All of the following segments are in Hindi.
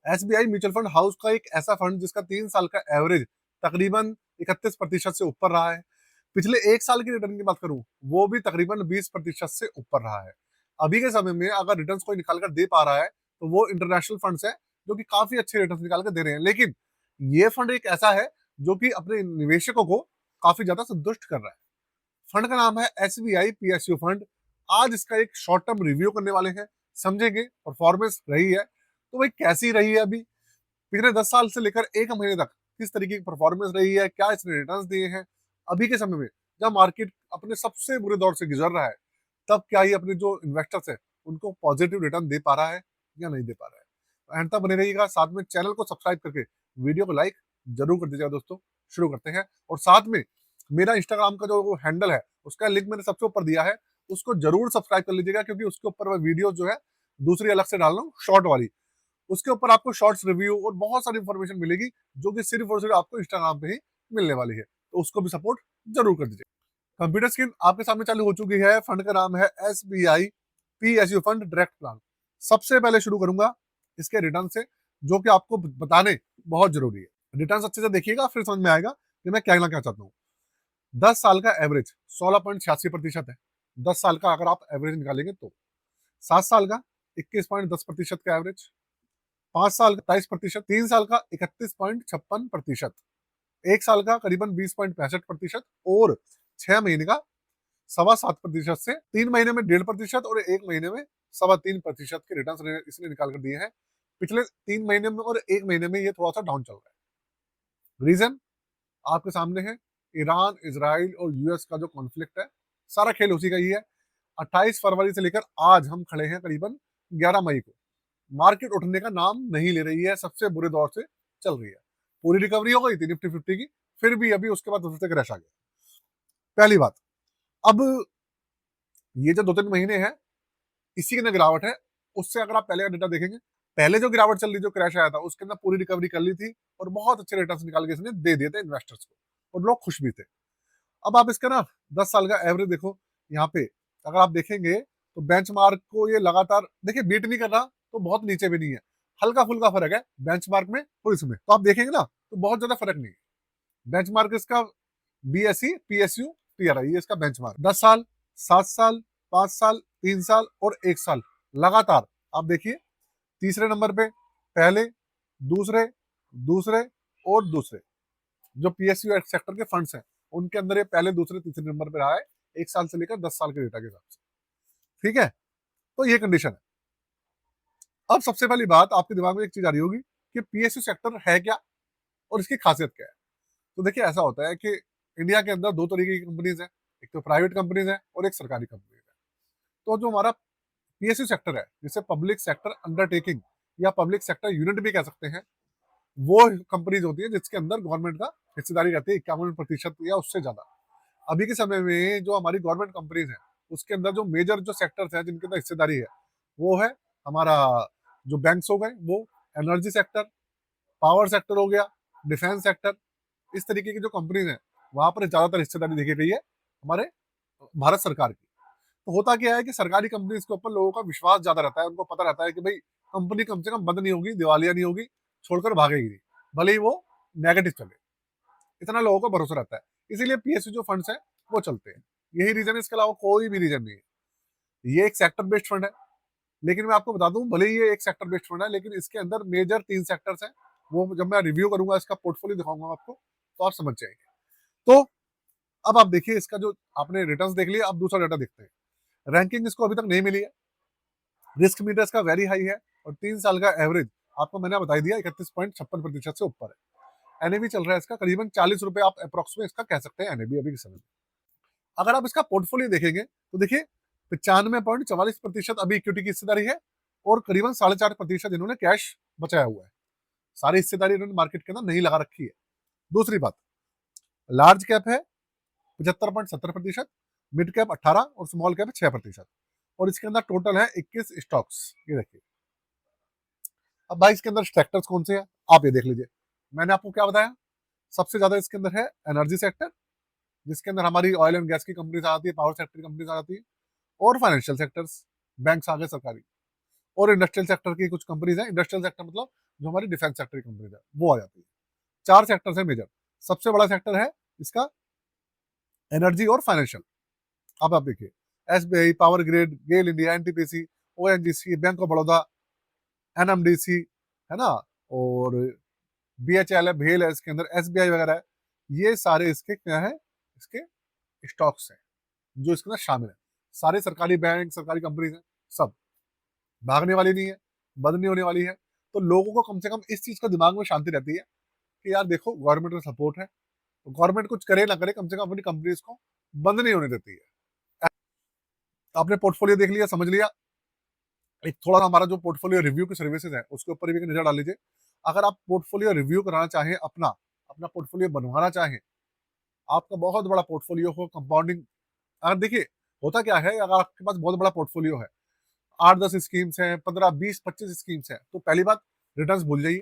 एसबीआई म्यूचुअल फंड हाउस का एक ऐसा फंड जिसका 3 साल का एवरेज तकरीबन 31% से ऊपर रहा है। पिछले 1 साल की रिटर्न की बात करूं, वो भी तकरीबन 20% से ऊपर रहा है। अभी के समय में अगर रिटर्न कोई निकाल कर दे पा रहा है तो वो इंटरनेशनल फंड्स है, जो कि काफी अच्छे रिटर्न निकाल कर दे रहे हैं। लेकिन ये फंड एक ऐसा है जो कि अपने निवेशकों को काफी ज्यादा संतुष्ट कर रहा है। फंड का नाम है एसबीआई पीएसयू फंड। आज इसका एक शॉर्ट टर्म रिव्यू करने वाले हैं, समझेंगे परफॉर्मेंस रही है तो भाई कैसी रही है अभी, पिछले 10 साल से लेकर 1 महीने तक किस तरीके की परफॉर्मेंस रही है, क्या इसने रिटर्न्स दिए हैं। अभी के समय में जब मार्केट अपने सबसे बुरे दौर से गुजर रहा है, तब क्या ये अपने जो इन्वेस्टर्स है उनको पॉजिटिव रिटर्न दे पा रहा है या नहीं दे पा रहा है। तो एंड तक बने रहिएगा, साथ में चैनल को सब्सक्राइब करके वीडियो को लाइक जरूर कर दीजिएगा दोस्तों। शुरू करते हैं। और साथ में मेरा इंस्टाग्राम का जो हैंडल है उसका लिंक मैंने सबसे ऊपर दिया है, उसको जरूर सब्सक्राइब कर लीजिएगा, क्योंकि उसके ऊपर मैं वीडियो जो है दूसरी अलग से डाल रहा हूँ, शॉर्ट वाली। उसके ऊपर आपको शॉर्ट्स रिव्यू और बहुत सारी इंफॉर्मेशन मिलेगी, जो कि सिर्फ और सिर्फ आपको इंस्टाग्राम पे ही मिलने वाली है। तो उसको भी सपोर्ट जरूर कर दीजिए। कंप्यूटर स्क्रीन आपके सामने चालू हो चुकी है। फंड का नाम है S B I PSU fund direct plan. सबसे पहले शुरू करूंगा इसके रिटर्न से, जो कि आपको बताने बहुत जरूरी है। रिटर्न अच्छे से देखिएगा, फिर समझ में आएगा कि मैं कहना क्या चाहता हूँ। 10 साल का एवरेज 16.86% है। 10 साल का अगर आप एवरेज निकालेंगे तो 7 साल का 21.10% का एवरेज, 5 साल का 23%, 3 साल का 31.56%, 1 साल का करीबन 20.65% और 6 महीने का 7.25% से 3 महीने में 1.5% और 1 महीने में 3.25% के रिटर्न इसने निकाल कर दिए हैं। पिछले 3 महीने में और 1 महीने में ये थोड़ा सा डाउन चल रहा है। रीजन आपके सामने है, ईरान इसराइल और यूएस का जो कॉन्फ्लिक्ट है, सारा खेल उसी का ही है। 28 फरवरी से लेकर आज हम खड़े हैं करीबन 11 मई को। मार्केट उठने का नाम नहीं ले रही है, सबसे बुरे दौर से चल रही है। पूरी रिकवरी हो गई थी निफ्टी 50 की, फिर भी अभी उसके बाद फिर से क्रैश आ गया। पहली बात, अब ये जो 2-3 महीने हैं इसी के अंदर गिरावट है। उससे अगर आप पहले का डेटा देखेंगे, पहले जो गिरावट चल रही, जो क्रैश आया था, उसके अंदर पूरी रिकवरी कर ली थी और बहुत अच्छे रिटर्न निकाल के इसने दे दिए थे इन्वेस्टर्स को, और लोग खुश भी थे। अब आप इसका ना 10 साल का एवरेज देखो, यहाँ पे अगर आप देखेंगे तो बेंचमार्क को ये लगातार देखिए बीट नहीं कर रहा, तो बहुत नीचे भी नहीं है, हल्का फुल्का फर्क है बेंचमार्क में और इसमें। तो आप देखेंगे ना तो बहुत ज्यादा फर्क नहीं है। बेंचमार्क इसका बीएसई पीएसयू टीआरआई, ये इसका बेंचमार्क 10 साल, 7 साल, 5 साल, 3 साल और 1 साल लगातार। आप देखिए तीसरे नंबर पे पहले, दूसरे, दूसरे और दूसरे जो पीएसयू सेक्टर के फंड्स हैं, उनके अंदर ये पहले, दूसरे, तीसरे नंबर पे रहा है, 1 साल से लेकर 10 साल के डेटा के हिसाब से। ठीक है, तो ये कंडीशन है। अब सबसे पहली बात आपके दिमाग में एक चीज आ रही होगी कि पीएसयू सेक्टर है क्या और इसकी खासियत क्या है। तो देखिए ऐसा होता है कि इंडिया के अंदर दो तरीके की कंपनीज है, एक तो प्राइवेट कंपनीज है और एक सरकारी कंपनीज है। तो जो हमारा पीएसयू सेक्टर है, जिसे पब्लिक सेक्टर अंडरटेकिंग या पब्लिक सेक्टर यूनिट भी कह सकते हैं, वो कंपनीज होती है जिसके अंदर गवर्नमेंट का हिस्सेदारी रहती है 51% या उससे ज्यादा। अभी के समय में जो हमारी गवर्नमेंट कंपनीज है, उसके अंदर जो मेजर जो सेक्टर्स है जिनके अंदर हिस्सेदारी है, वो है हमारा जो बैंक्स हो गए, वो एनर्जी सेक्टर, पावर सेक्टर हो गया, डिफेंस सेक्टर। इस तरीके की जो कंपनीज है, वहां पर ज्यादातर हिस्सेदारी देखी गई है हमारे भारत सरकार की। तो होता क्या है कि सरकारी कंपनीज के ऊपर लोगों का विश्वास ज्यादा रहता है, उनको पता रहता है कि भाई कंपनी कम से कम बंद नहीं होगी, दिवालिया नहीं होगी, छोड़कर भागेगी नहीं, भले ही वो नेगेटिव चले। इतना लोगों को भरोसा रहता है, इसीलिए पीएसयू जो फंड्स है वो चलते हैं। यही रीजन है, इसके अलावा कोई भी रीजन नहीं है। ये एक सेक्टर बेस्ड फंड है, लेकिन मैं आपको बता दूं, भले ही ये एक सेक्टर बेस्ड फंड है, लेकिन इसके अंदर मेजर 3 सेक्टर्स हैं। वो जब मैं रिव्यू करूंगा, इसका पोर्टफोलियो दिखाऊंगा आपको, तो आप समझ जाएंगे। तो अब आप देखिए, इसका जो आपने रिटर्न्स देख लिया, अब दूसरा डाटा देखते हैं। रैंकिंग इसको अभी तक नहीं मिली है, रिस्क मीटर इसका वेरी हाई है, और 3 साल का एवरेज आपको मैंने बता दिया 31.56% से ऊपर है। एनएबी चल रहा है इसका करीबन 40 रुपए, आप अप्रोक्स में इसका कह सकते हैं एनएबी अभी के समय में। अगर आप इसका पोर्टफोलियो देखेंगे तो देखिए 95.44% अभी इक्विटी की हिस्सेदारी है, और करीबन 4.5% इन्होंने कैश बचाया हुआ है। सारी हिस्सेदारी इन्होंने मार्केट के अंदर नहीं लगा रखी है। दूसरी बात, लार्ज कैप है 75.70%, मिड कैप 18 और स्मॉल कैप 6%। और इसके अंदर टोटल है 21 स्टॉक्स। ये देखिए, अब भाई इसके अंदर सेक्टर्स कौन से हैं आप ये देख लीजिए। मैंने आपको क्या बताया, सबसे ज्यादा इसके अंदर है एनर्जी सेक्टर, जिसके अंदर हमारी ऑयल एंड गैस की कंपनीज आ जाती है, पावर सेक्टर की कंपनीज आ जाती है, और फाइनेंशियल सेक्टर्स, बैंक्स आ गए सरकारी। और इंडस्ट्रियल सेक्टर की कुछ कंपनीज हैं। इंडस्ट्रियल सेक्टर मतलब जो हमारी डिफेंस सेक्टर की कंपनीज है वो आ जाती है। 4 सेक्टर्स है मेजर। सबसे बड़ा सेक्टर है इसका एनर्जी और फाइनेंशियल। अब आप देखिए, SBI, power grid, GAIL India, NTPC, ONGC, bank of Baroda, NMDC, है ना, और बीएचएल है, भेल है, इसके अंदर एसबीआई वगैरह है। ये सारे इसके क्या है, इसके स्टॉक्स हैं जो इसके अंदर शामिल है। सारे सरकारी बैंक, सरकारी कंपनीज हैं, सब भागने वाली नहीं है, बंद नहीं होने वाली है। तो लोगों को कम से कम इस चीज का दिमाग में शांति रहती है कि यार देखो गवर्नमेंट का सपोर्ट है, तो गवर्नमेंट कुछ करे ना करे, कम से कम अपनी कंपनीज को बंद नहीं होने देती है। आपने पोर्टफोलियो देख लिया, समझ लिया। एक थोड़ा सा हमारा जो पोर्टफोलियो रिव्यू की सर्विसेज है उसके ऊपर भी एक नजर डाल लीजिए। अगर आप पोर्टफोलियो रिव्यू कराना चाहें, अपना अपना पोर्टफोलियो बनवाना चाहें, आपका बहुत बड़ा पोर्टफोलियो हो, कंपाउंडिंग। अगर देखिए होता क्या है, अगर आपके पास बहुत बड़ा पोर्टफोलियो है, 8-10 स्कीम्स हैं, 15-20-25 स्कीम्स हैं, तो पहली बात रिटर्न्स भूल जाइए,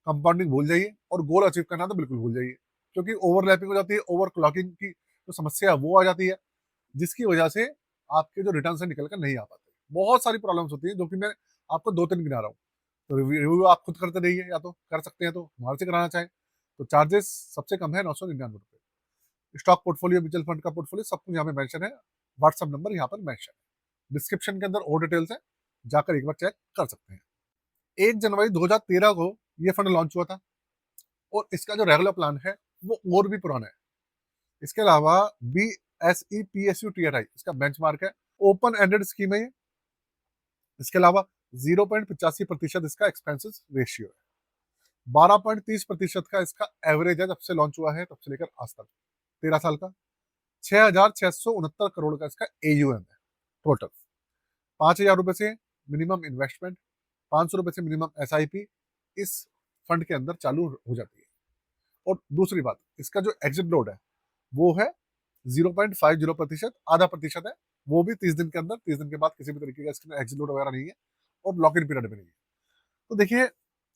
कंपाउंडिंग भूल जाइए, और गोल अचीव करना तो बिल्कुल भूल जाइए। क्योंकि ओवरलैपिंग हो जाती है, ओवर क्लॉकिंग की जो समस्या है वो आ जाती है, जिसकी वजह से आपके जो रिटर्न है निकल कर नहीं आ पाते। बहुत सारी प्रॉब्लम्स होती है, जो कि मैं आपको 2-3 गिना रहा हूँ। तो रिव्यू आप खुद करते रहिए, या तो कर सकते हैं तो हमारे से कराना चाहें तो चार्जेस सबसे कम है 999 रुपये। स्टॉक पोर्टफोलियो, म्यूचुअल फंड का पोर्टफोलियो, सब कुछ यहाँ पे मेंशन है। व्हाट्सअप नंबर यहाँ पर मेंशन है, डिस्क्रिप्शन के अंदर और डिटेल्स है, जाकर एक बार चेक कर सकते हैं। 1 जनवरी 2013 को ये फंड लॉन्च हुआ था, और इसका जो रेगुलर प्लान है वो और भी पुराना है। इसके अलावा BSE PSU TRI इसका बेंचमार्क है, ओपन एंडेड स्कीम है ये। इसके अलावा 0.85% इसका एक्सपेंसेस रेशियो है। 12.30% का इसका एवरेज है, जब से लॉन्च हुआ है तब से लेकर आज तक 13 साल का। 6,669 करोड़ का इसका AUM है टोटल। 5,000 रुपए से मिनिमम इन्वेस्टमेंट, 500 रुपए से मिनिमम SIP इस फंड के अंदर चालू हो जाती है। और दूसरी बात, इसका जो एग्जिट लोड है वो है 0.50%, आधा प्रतिशत है। वो भी 30 दिन के अंदर, 30 दिन के बाद किसी भी तरीके का इसके अंदर एग्जिट लोड वगैरह नहीं है, और लॉक इन पीरियड भी नहीं है। तो देखिए,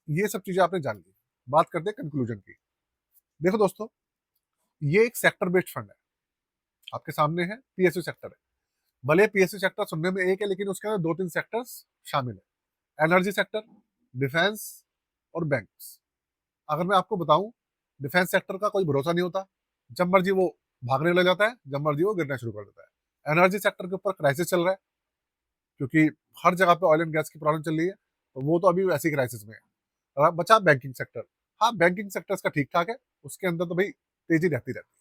ये सब चीजें आपने जान ली। बात करते हैं कंक्लूजन की। देखो दोस्तों, ये एक सेक्टर बेस्ड फंड है, आपके सामने है PSU सेक्टर है। भले PSU सेक्टर सुनने में एक है, लेकिन उसके अंदर 2-3 सेक्टर्स शामिल है, एनर्जी सेक्टर, डिफेंस और बैंक्स। अगर मैं आपको बताऊं, डिफेंस सेक्टर का कोई भरोसा नहीं होता, जब मर्जी वो भागने लग जाता है, जब मर्जी वो गिरना शुरू कर देता है। एनर्जी सेक्टर के ऊपर क्राइसिस चल रहा है, क्योंकि हर जगह पे ऑयल एंड गैस की प्रॉब्लम चल रही है, तो वो तो अभी ऐसी क्राइसिस में है। और अब बचा बैंकिंग सेक्टर। हाँ, बैंकिंग सेक्टर का ठीक ठाक है, उसके अंदर तो भाई तेजी रहती रहती है।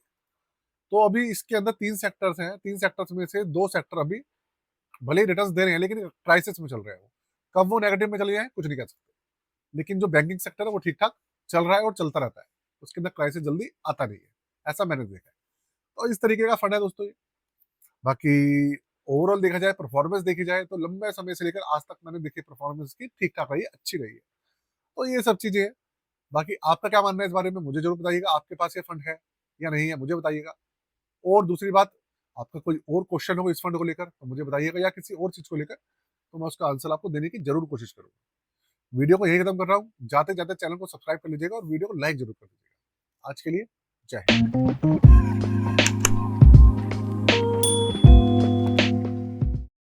तो अभी इसके अंदर 3 सेक्टर्स हैं, 3 सेक्टर्स में से 2 सेक्टर अभी भले ही रिटर्न दे रहे हैं, लेकिन क्राइसिस में चल रहे हैं। वो कब वो नेगेटिव में चले जाए कुछ नहीं कह सकते, लेकिन जो बैंकिंग सेक्टर है वो ठीक ठाक चल रहा है और चलता रहता है, उसके अंदर क्राइसिस जल्दी आता नहीं है, ऐसा मैंने देखा है। तो इस तरीके का फंड है दोस्तों ये। बाकी ओवरऑल देखा जाए, परफॉर्मेंस देखी जाए, तो लंबे समय से लेकर आज तक मैंने देखी परफॉर्मेंस की ठीक ठाक रही है, अच्छी रही है। तो ये सब चीजें हैं। बाकी आपका क्या मानना है इस बारे में, मुझे जरूर बताइएगा। आपके पास ये फंड है या नहीं है, मुझे बताइएगा। और दूसरी बात, आपका कोई और क्वेश्चन हो इस फंड को लेकर तो मुझे बताइएगा, या किसी और चीज को लेकर, तो मैं उसका आंसर आपको देने की जरूर कोशिश करूंगा। वीडियो को यही खत्म कर रहा हूँ, जाते जाते चैनल को सब्सक्राइब कर लीजिएगा और वीडियो को लाइक जरूर कर दीजिएगा। आज के लिए जय हिंद।